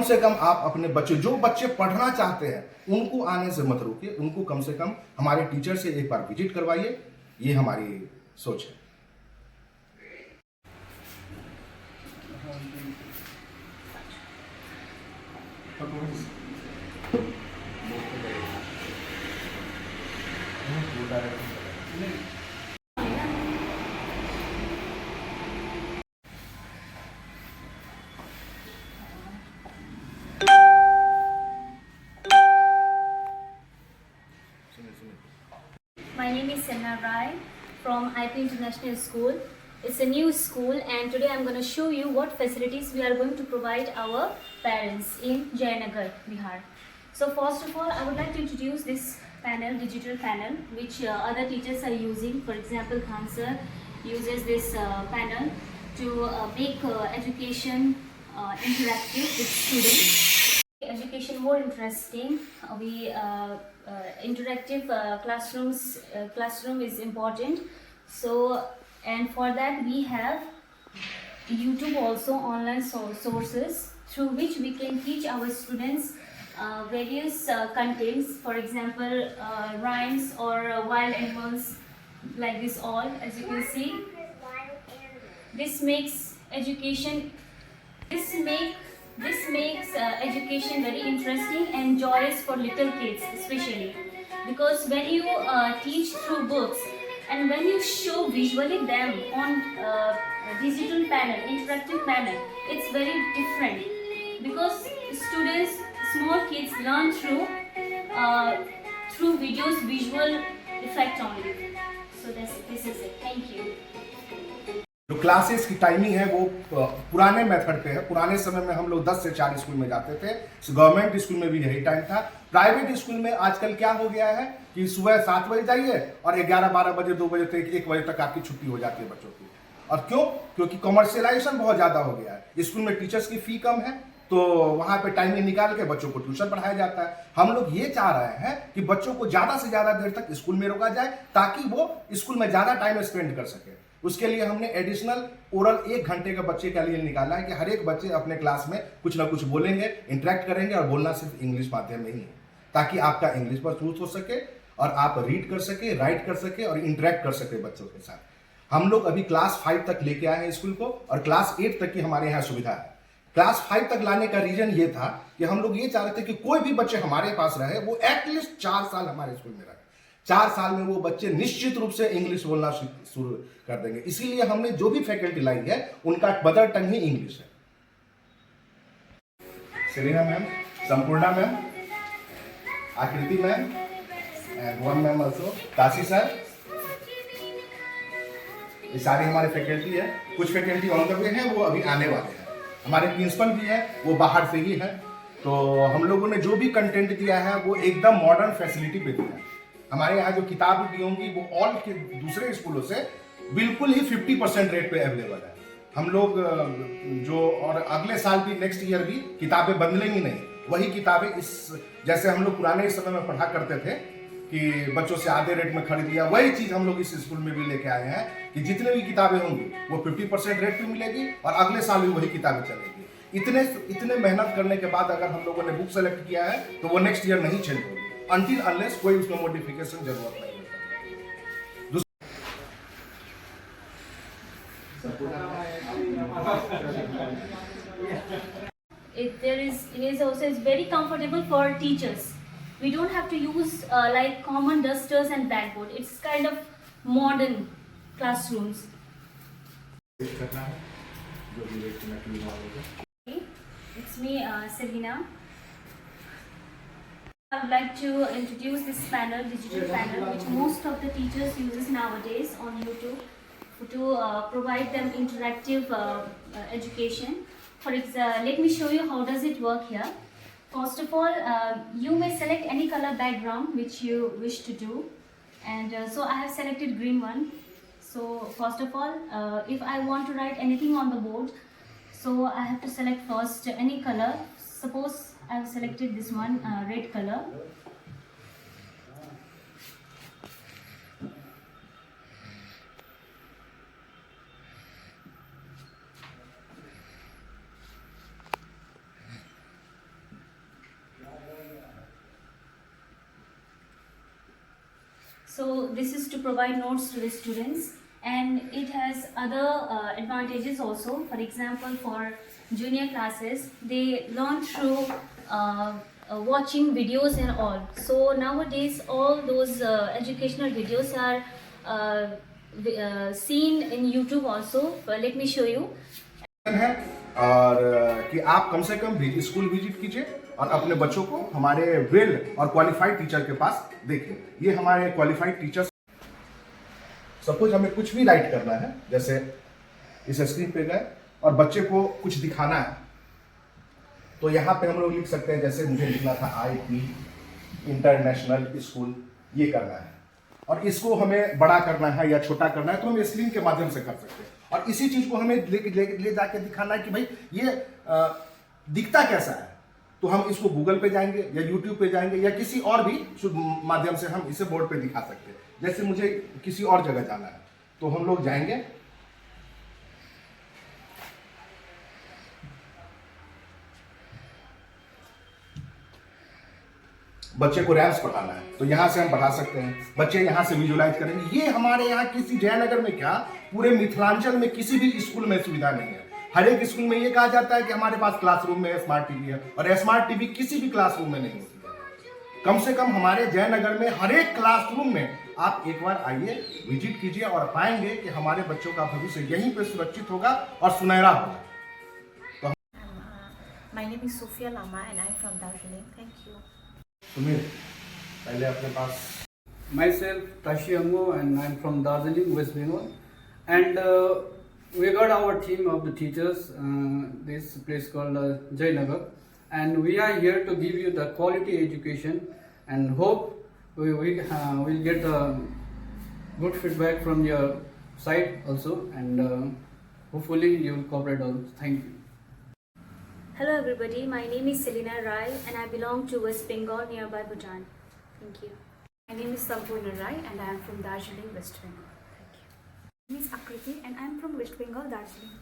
से कम आप अपने बच्चे, जो बच्चे पढ़ना चाहते हैं उनको आने से मत रोकिए, उनको कम से कम हमारे टीचर से एक बार विजिट करवाइए। ये हमारी सोच है। My name is Senna Rai from IP International School. It's a new school and today I'm going to show you what facilities we are going to provide our parents in Jayanagar, Bihar. So first of all, I would like to introduce this panel, digital panel, which other teachers are using. For example, Khan sir uses this panel to make education interactive with students. Education more interesting. Interactive classroom is important. So, and for that we have YouTube also, online sources through which we can teach our students various contents. For example, rhymes or wild animals, like this. All, as you can see, this makes education. This makes education very interesting and joyous for little kids, especially because when you teach through books and when you show visually them on digital panel, interactive panel, it's very different because students, small kids learn through videos, visual effect only. So this is it. Thank you. जो classes की timing है वो पुराने method पे है। पुराने समय में हम लोग 10 से 4 स्कूल में जाते थे, गवर्नमेंट स्कूल में भी यही टाइम था। प्राइवेट स्कूल में आजकल क्या हो गया है कि सुबह 7 बजे जाइए और 11-12 बजे, 2 बजे तक, 1 बजे तक आपकी छुट्टी हो जाती है बच्चों की। और क्यों? क्योंकि कमर्शियलाइजेशन बहुत ज्यादा हो गया है। स्कूल में टीचर्स की फी कम है तो वहां पे टाइमिंग निकाल के बच्चों को ट्यूशन पढ़ाया जाता है। हम लोग ये चाह रहे हैं कि बच्चों को ज्यादा से ज्यादा देर तक स्कूल में रोका जाए ताकि वो स्कूल में ज्यादा टाइम स्पेंड कर सके। उसके लिए हमने एडिशनल ओरल 1 घंटे का बच्चे के लिए निकाला है कि हर एक बच्चे अपने क्लास में कुछ ना कुछ बोलेंगे, इंटरेक्ट करेंगे और बोलना सिर्फ इंग्लिश माध्यम में ही है, ताकि आपका इंग्लिश मजबूत हो सके और आप रीड कर सके, राइट कर सके और इंटरेक्ट कर सके बच्चों के साथ। हम लोग अभी क्लास 5 तक लेके आए हैं स्कूल को और क्लास 8 तक की हमारे यहाँ सुविधा है। क्लास 5 तक लाने का रीजन ये था कि हम लोग ये चाह रहे थे कि कोई भी बच्चे हमारे पास रहे, वो एटलीस्ट 4 साल हमारे स्कूल में रहे। 4 साल में वो बच्चे निश्चित रूप से इंग्लिश बोलना शुरू कर देंगे। इसीलिए हमने जो भी फैकल्टी लाई है उनका मदर टंग ही इंग्लिश है। सेलिना मैम, संपूर्णा मैम, आकृति ma'am and one ma'am also, Kashi sir, ये सारी हमारे फैकल्टी है। कुछ फैकल्टी ऑन द वे है, वो अभी आने वाले हैं। हमारे प्रिंसिपल भी है, वो बाहर से ही है। तो हम लोगों ने जो भी कंटेंट दिया है वो एकदम मॉडर्न फैसिलिटी पे दिया है। हमारे यहाँ जो किताब भी होंगी वो ऑल के दूसरे स्कूलों से बिल्कुल ही 50% रेट पे अवेलेबल है। हम लोग जो और अगले साल भी, नेक्स्ट ईयर भी किताबें बदलेंगी नहीं, वही किताबें इस, जैसे हम लोग पुराने समय में पढ़ा करते थे कि बच्चों से आधे रेट में खरीद लिया, वही चीज हम लोग इस स्कूल में भी लेके आए हैं कि जितने भी किताबें होंगी वो 50% रेट पे मिलेगी और अगले साल भी वही किताबें चलेगी। इतने मेहनत करने के बाद अगर हम लोगों ने बुक सेलेक्ट किया है तो वो नेक्स्ट ईयर नहीं चेंज होगी अनटिल अनलेस कोई उसमें मॉडिफिकेशन जरूरत नहीं है। It is also is very comfortable for teachers. We don't have to use like common dusters and blackboard. It's kind of modern classrooms. It's me, Selina. I would like to introduce this panel, digital panel, which most of the teachers uses nowadays on YouTube to provide them interactive education. Let me show you how does it work here. First of all, you may select any color background which you wish to do, and so I have selected green one. So first of all, if I want to write anything on the board, so I have to select first any color. Suppose I have selected this one, red color. So this is to provide notes to the students, and it has other advantages also. For example, for junior classes, they learn through watching videos and all. So nowadays all those educational videos are seen in YouTube also. Let me show you. है और कि आप कम से कम भी school visit कीजिए और अपने बच्चों को हमारे वेल और क्वालिफाइड टीचर के पास देखिए। ये हमारे क्वालिफाइड टीचर्स। सपोज हमें कुछ भी राइट करना है, जैसे इस स्क्रीन पे गए और बच्चे को कुछ दिखाना है, तो यहाँ पे हम लोग लिख सकते हैं। जैसे मुझे लिखना था IP इंटरनेशनल स्कूल, ये करना है और इसको हमें बड़ा करना है या छोटा करना है, तो हम स्क्रीन के माध्यम से कर सकते हैं। और इसी चीज को हमें ले जाके दिखाना है कि भाई ये दिखता कैसा है, तो हम इसको गूगल पे जाएंगे या यूट्यूब पे जाएंगे या किसी और भी माध्यम से हम इसे बोर्ड पे दिखा सकते हैं। जैसे मुझे किसी और जगह जाना है, तो हम लोग जाएंगे, बच्चे को रैम्स पढ़ाना है, तो यहाँ से हम पढ़ा सकते हैं। बच्चे यहाँ से विजुलाइज करेंगे। ये हमारे यहाँ किसी जयनगर में क्या, पूरे मिथिलांचल में किसी भी स्कूल में सुविधा नहीं है। हर एक स्कूल में ये कहा जाता है कि हमारे पास क्लासरूम में स्मार्ट टीवी है, और स्मार्ट टीवी किसी भी क्लासरूम में नहीं होती है। कम से कम हमारे जयनगर में हर एक क्लासरूम में आप एक बार आइए, विजिट कीजिए और पाएंगे कि हमारे बच्चों का भविष्य यहीं पे सुरक्षित होगा और सुनहरा होगा। My name is Sophia Lama and I'm from Darjeeling. Thank you. Sunil, पहले अपने पास। Myself, Tashi Ammo, and I'm from Darjeeling, West Bengal. And we got our team of the teachers, this place called Jayanagar. And we are here to give you the quality education and hope we will get good feedback from your side also. And hopefully you will cooperate also. Thank you. Hello everybody, my name is Selina Rai and I belong to West Bengal nearby Bhutan. Thank you. My name is Sampurna Rai and I am from Darjeeling, West Bengal. Thank you. My name is Akriti and I am from West Bengal, Darjeeling.